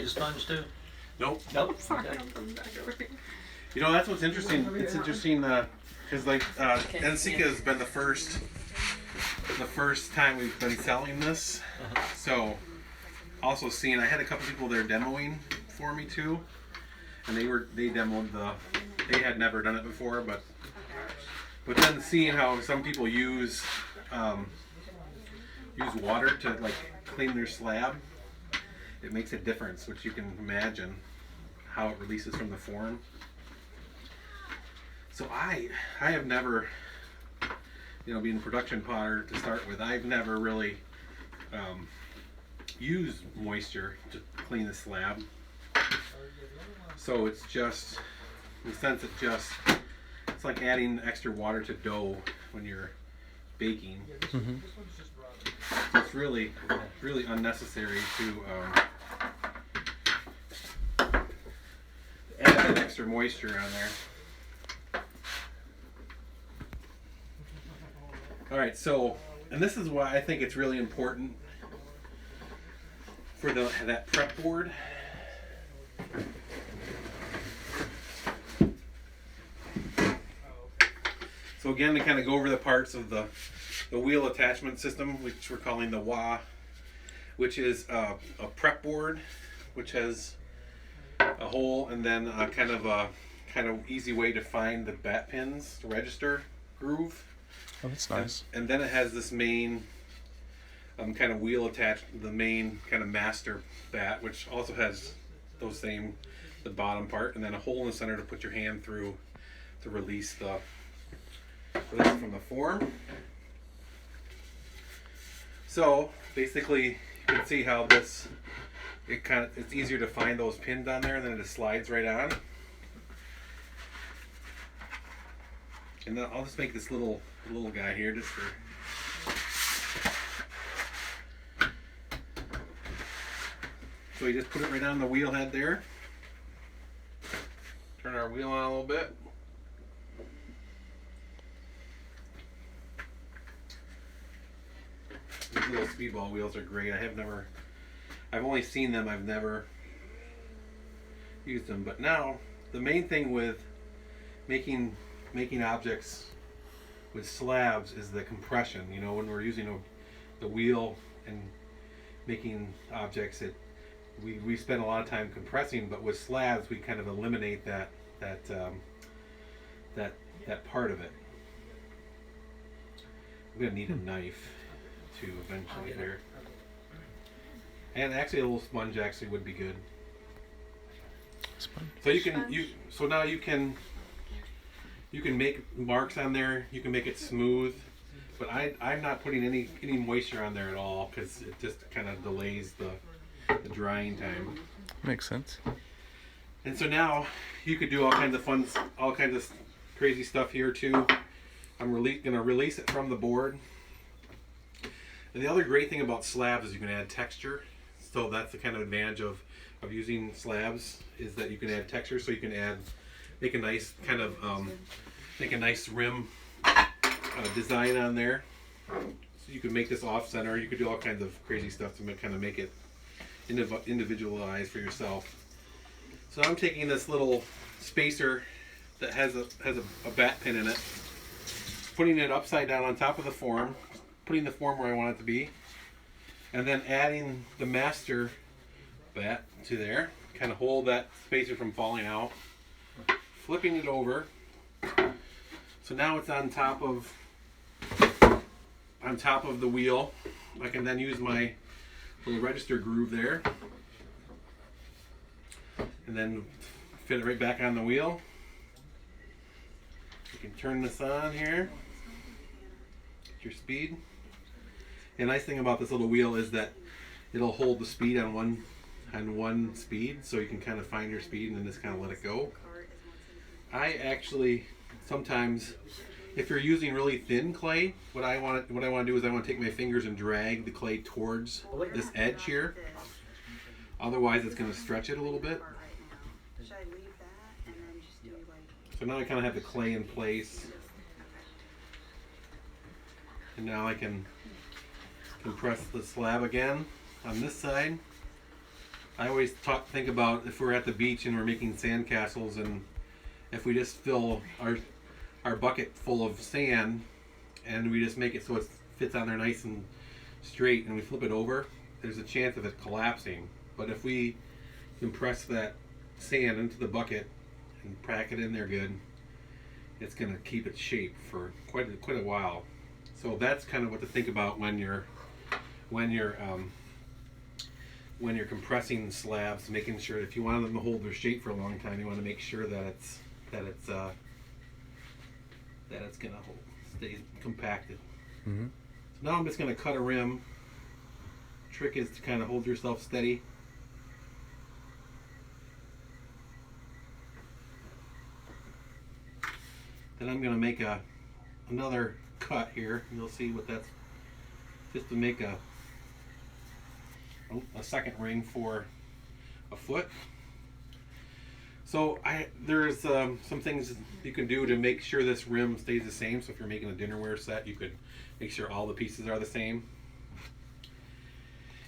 a sponge too? Nope. Nope. Okay. You know, that's what's interesting. It's interesting because like Ensika has been the first time we've been selling this. So also seeing, I had a couple people there demoing for me too, and they demoed they had never done it before, but then seeing how some people use water to like clean their slab, it makes a difference, which you can imagine how it releases from the form. So I have never, being a production potter to start with, I've never really used moisture to clean the slab. So it's just, in a sense, it's like adding extra water to dough when you're baking. Mm-hmm. So it's really unnecessary to add that extra moisture on there. All right, so, and this is why I think it's really important for that prep board. So again, to kind of go over the parts of the wheel attachment system, which we're calling the wah, which is a prep board, which has a hole and then a kind of easy way to find the bat pins to register groove. Oh, that's nice. And then it has this main kind of wheel attached to the main kind of master bat, which also has the bottom part, and then a hole in the center to put your hand through to release from the form. So basically, you can see how it's easier to find those pins on there, and then it just slides right on. And then I'll just make this little guy here just for. So we just put it right on the wheel head there. Turn our wheel on a little bit. These little speedball wheels are great. I've only seen them, I've never used them. But now, the main thing with making objects with slabs is the compression. When we're using the wheel and making objects, we spend a lot of time compressing, but with slabs we kind of eliminate that part of it. I'm gonna need a knife to eventually here, and actually a little sponge actually would be good. So now you can make marks on there. You can make it smooth, but I'm not putting any moisture on there at all because it just kind of delays the drying time. Makes sense. And so now you could do all kinds of crazy stuff here too. I'm gonna release it from the board. And the other great thing about slabs is you can add texture. So that's the kind of advantage of using slabs, is that you can add texture. So you can make a nice kind of rim design on there. So you can make this off center. You could do all kinds of crazy stuff to make it individualized for yourself. So I'm taking this little spacer that has a bat pin in it, putting it upside down on top of the form, putting the form where I want it to be, and then adding the master bat to there, kind of hold that spacer from falling out, flipping it over. So now it's on top of the wheel. I can then use my little register groove there, and then fit it right back on the wheel. You can turn this on here. Get your speed. And the nice thing about this little wheel is that it'll hold the speed on one speed, so you can kind of find your speed and then just kind of let it go. I actually sometimes, if you're using really thin clay, what I want to do is I want to take my fingers and drag the clay towards this edge here. Otherwise, it's going to stretch it a little bit. So now I kind of have the clay in place, and now I can compress the slab again on this side. I always think about if we're at the beach and we're making sand castles, and if we just fill our bucket full of sand and we just make it so it fits on there nice and straight, and we flip it over, there's a chance of it collapsing. But if we compress that sand into the bucket and pack it in there good, it's going to keep its shape for quite a while. So that's kind of what to think about when you're compressing slabs, making sure if you want them to hold their shape for a long time, you want to make sure that it's going to stay compacted. Mm-hmm. So now I'm just going to cut a rim. Trick is to kind of hold yourself steady. Then I'm going to make another cut here. You'll see what that's, just to make a second ring for a foot. So there's some things you can do to make sure this rim stays the same. So if you're making a dinnerware set, you could make sure all the pieces are the same.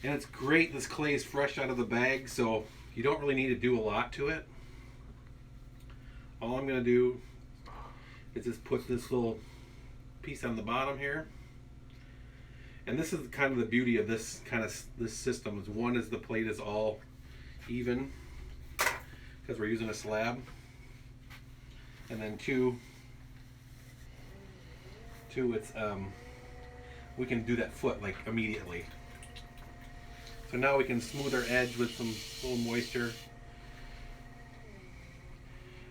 And it's great, this clay is fresh out of the bag, so you don't really need to do a lot to it. All I'm going to do is just put this little piece on the bottom here. And this is kind of the beauty of this system. Is one is the plate is all even because we're using a slab, and then two it's we can do that foot like immediately. So now we can smooth our edge with some little moisture.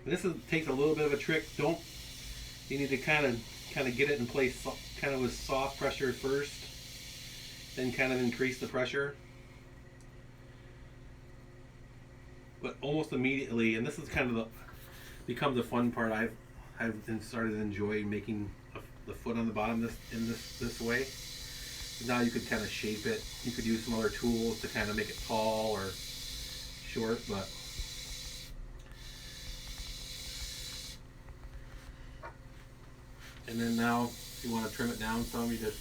And this takes a little bit of a trick. You need to kind of get it in place kind of with soft pressure first, then kind of increase the pressure. But almost immediately, and this is kind of becomes the fun part. I've started to enjoy making the foot on the bottom this way. Now you could kind of shape it. You could use some other tools to kind of make it tall or short, but and then now if you want to trim it down some, you just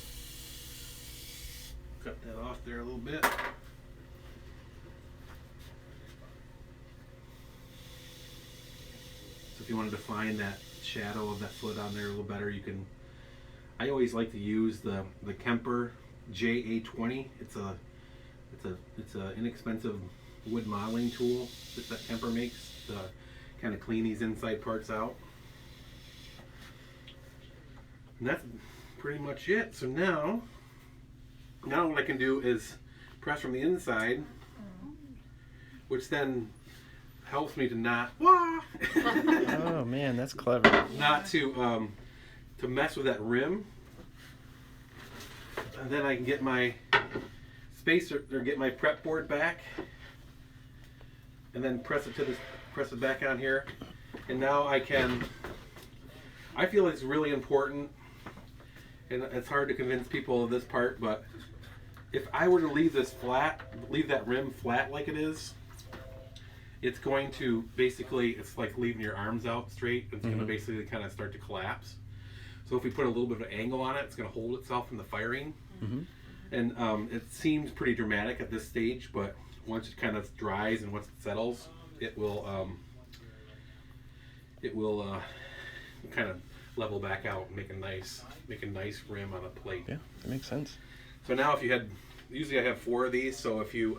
cut that off there a little bit. So if you want to define that shadow of that foot on there a little better, you can. I always like to use the Kemper JA20. It's a inexpensive wood modeling tool that Kemper makes to kind of clean these inside parts out. And that's pretty much it. So now what I can do is press from the inside, which then helps me to not Oh man, that's clever. not to mess with that rim. And then I can get my spacer or get my prep board back, and then press it back on here. And now I feel it's really important, and it's hard to convince people of this part, but if I were to leave that rim flat like it is, it's going to basically, it's like leaving your arms out straight. It's going to basically kind of start to collapse. So if we put a little bit of an angle on it, it's going to hold itself in the firing. Mm-hmm. And it seems pretty dramatic at this stage, but once it kind of dries and once it settles, it will kind of level back out and make a nice rim on a plate. Yeah, that makes sense. So now usually I have 4 of these, so if you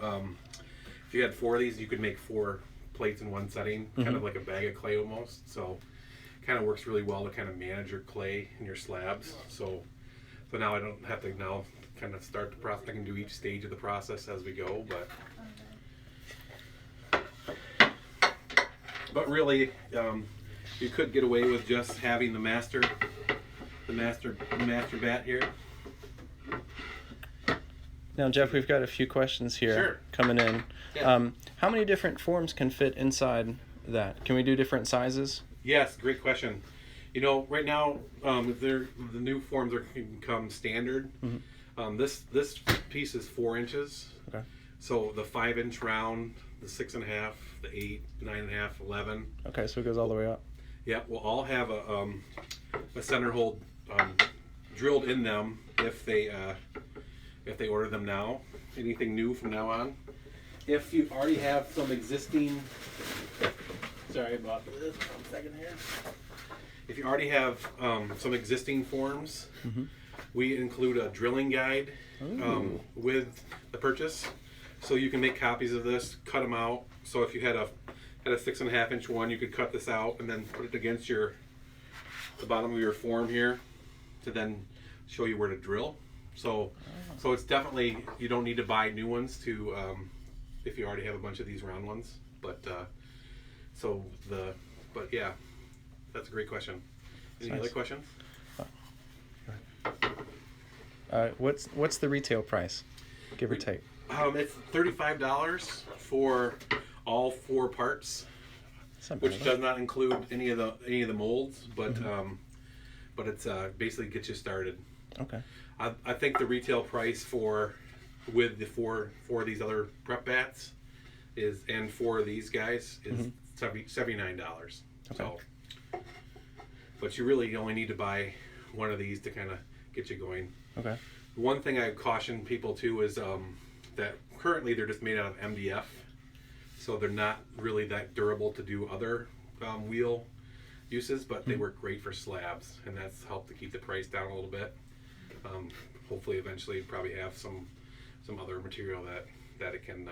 had 4 of these, you could make 4 plates in one setting, kind of like a bag of clay almost. So kind of works really well to kind of manage your clay and your slabs. So now I don't have to now kind of start the process. I can do each stage of the process as we go, but really you could get away with just having the master bat here. Now, Jeff, we've got a few questions here coming in. Yeah. How many different forms can fit inside that? Can we do different sizes? Yes, great question. Right now, the new forms can come standard. Mm-hmm. This piece is 4 inches. Okay. So the 5-inch round, the 6.5, the 8, 9.5, 11. Okay, so it goes all the way up. Yeah, we'll all have a center hole drilled in them if they order them now. Anything new from now on. if you already have some existing, sorry about this, 1 second here. If you already have some existing forms, we include a drilling guide with the purchase, so you can make copies of this, cut them out. So if you had a 6.5 inch one, you could cut this out and then put it against the bottom of your form here to then show you where to drill. So it's definitely, you don't need to buy new ones to if you already have a bunch of these round ones. But yeah, that's a great question. Any other questions? What's the retail price, give or take? It's $35 for all 4 parts, which does not include any of the molds, but but it's basically gets you started. Okay. I think the retail price with the four of these other prep bats and 4 of these guys is $79. Okay. So, but you really only need to buy one of these to kind of get you going. Okay. One thing I caution people too is that currently they're just made out of MDF, so they're not really that durable to do other wheel uses, but they work great for slabs, and that's helped to keep the price down a little bit. Hopefully, eventually, probably have some other material that it can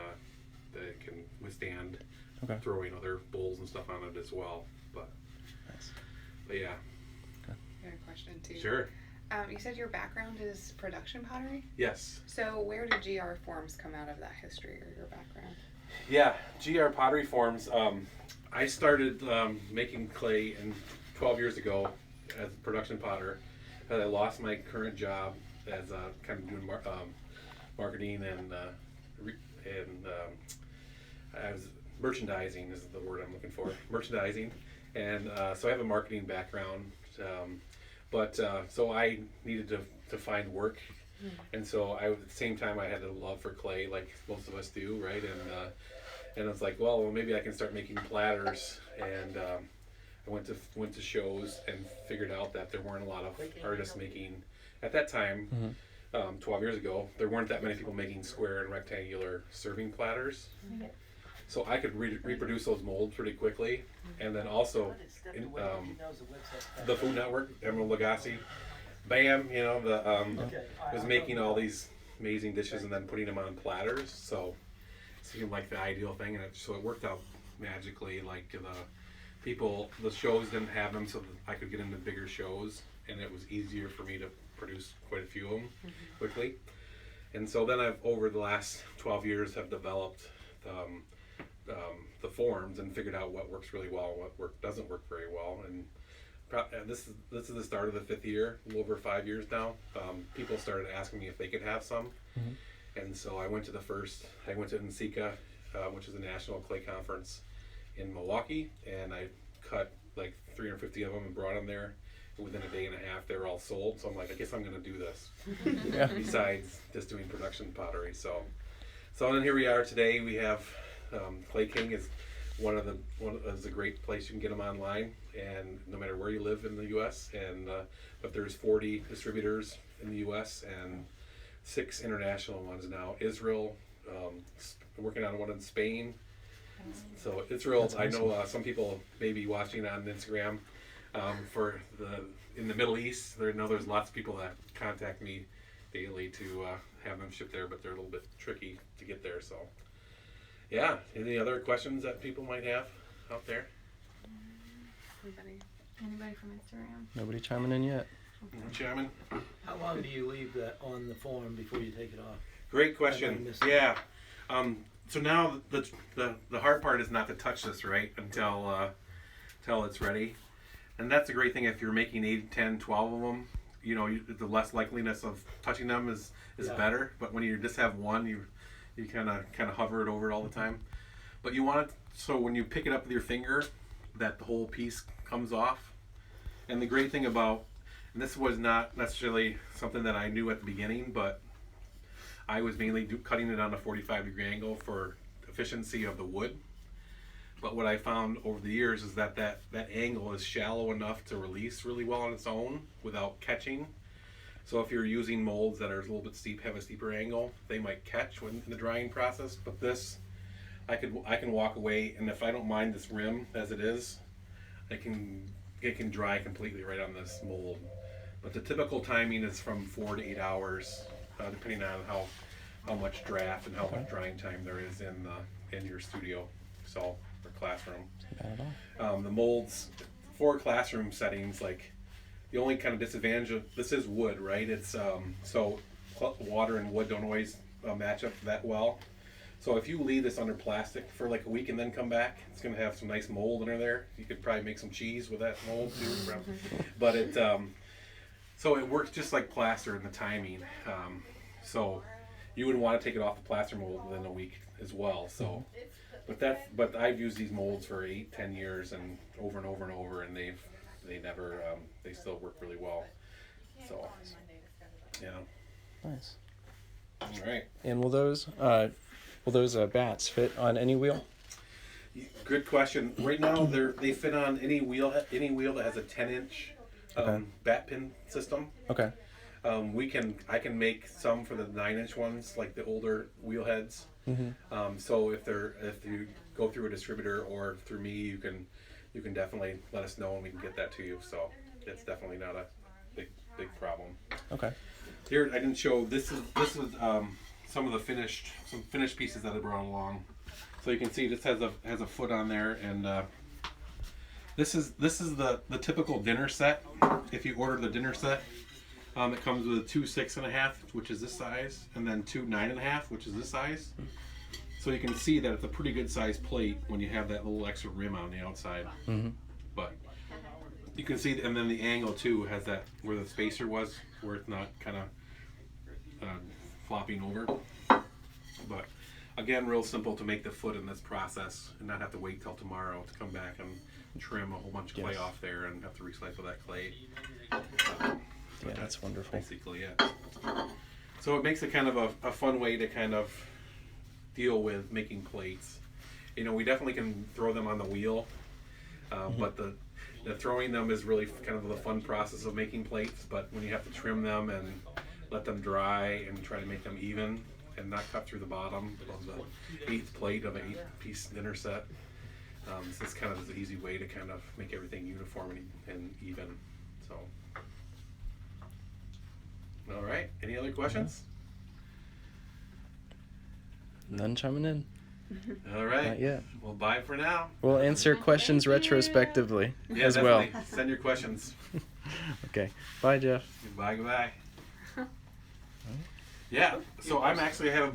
withstand throwing other bowls and stuff on it as well. But yeah. I have a question too. Sure. You said your background is production pottery? Yes. So where did GR Forms come out of that history or your background? Yeah, GR Pottery Forms. I started making clay 12 years ago as a production potter. And I lost my current job as kind of doing marketing and I was merchandising is the word I'm looking for. Merchandising, and so I have a marketing background. So I needed to find work, and so at the same time I had a love for clay, like most of us do, right? And I was like, well, maybe I can start making platters. And I went to shows and figured out that there weren't a lot of artists making at that time. 12 years ago, there weren't that many people making square and rectangular serving platters. So I could reproduce those molds pretty quickly, and then also the Food Network, Emerald Lagasse, Bam, was making all these amazing dishes and then putting them on platters. So it seemed like the ideal thing, and so it worked out magically. Like the shows didn't have them, so I could get into bigger shows, and it was easier for me to produce quite a few of them quickly. And so then over the last 12 years, have developed the forms and figured out what works really well and what doesn't work very well. And this is the start of the 5th year, a little over 5 years now. People started asking me if they could have some, and so I went to NSECA, which is a national clay conference in Milwaukee, and I cut like 350 of them and brought them there. And within a day and a half, they were all sold. So I'm like, I guess I'm going to do this. Besides just doing production pottery, so then here we are today. We have Clay King is is a great place. You can get them online, and no matter where you live in the U.S. And but there's 40 distributors in the U.S. and 6 international ones now. Israel, working on one in Spain. So Israel, I know some people may be watching on Instagram. In the Middle East, there's lots of people that contact me daily to have them shipped there, but they're a little bit tricky to get there. So, yeah. Any other questions that people might have out there? Anybody from Instagram? Nobody chiming in yet. Chiming? How long do you leave that on the form before you take it off? Great question. Yeah. So now the hard part is not to touch this, right, until it's ready. And that's a great thing if you're making 8, 10, 12 of them. The less likeliness of touching them is better. But when you just have one, you kind of hover it over it all the time. But you want it so when you pick it up with your finger, that the whole piece comes off. And the great thing about, and this was not necessarily something that I knew at the beginning, but I was mainly cutting it on a 45-degree angle for efficiency of the wood. But what I found over the years is that angle is shallow enough to release really well on its own without catching. So if you're using molds that are a little bit steep, have a steeper angle, they might catch in the drying process. But this I can walk away, and if I don't mind this rim as it is, it can dry completely right on this mold. But the typical timing is from 4 to 8 hours, depending on how much draft and how much drying time there is in your studio, so or classroom. Not at all. The molds for classroom settings, like the only kind of disadvantage of this is wood, right? It's so water and wood don't always match up that well. So if you leave this under plastic for like a week and then come back, it's gonna have some nice mold under there. You could probably make some cheese with that mold too. But it so it works just like plaster in the timing. So you would want to take it off the plaster mold within a week as well. So, but I've used these molds for 8-10 years and over, and they never they still work really well. So yeah. Nice. All right. And will those bats fit on any wheel? Good question. Right now, they fit on any wheel that has a 10-inch bat pin system. Okay. I can make some for the 9-inch ones, like the older wheel heads. Mm-hmm. So if you go through a distributor or through me, you can definitely let us know and we can get that to you. So it's definitely not a big problem. Okay. Here I didn't show. This is some of the finished pieces that I brought along. So you can see this has a foot on there, and this is the typical dinner set. If you order the dinner set, it comes with 2 6.5, which is this size, and then 2 9.5, which is this size. So you can see that it's a pretty good size plate when you have that little extra rim on the outside. Mm-hmm. But you can see, and then the angle too has that where the spacer was, where it's not kind of flopping over. But again, real simple to make the foot in this process and not have to wait till tomorrow to come back and trim a whole bunch of clay off there and have to recycle that clay. Yeah, that's wonderful. Basically it. So it makes it kind of a fun way to kind of deal with making plates. You know, we definitely can throw them on the wheel, but the throwing them is really kind of the fun process of making plates. But when you have to trim them and let them dry and try to make them even and not cut through the bottom of the 8th plate of an 8-piece dinner set, this kind of is an easy way to kind of make everything uniform and even. So. All right. Any other questions? None chiming in. All right. Not yet. Well, bye for now. We'll answer questions retrospectively as definitely. well. Send your questions. Okay. Bye, Jeff. Goodbye. Yeah. So I have a bunch of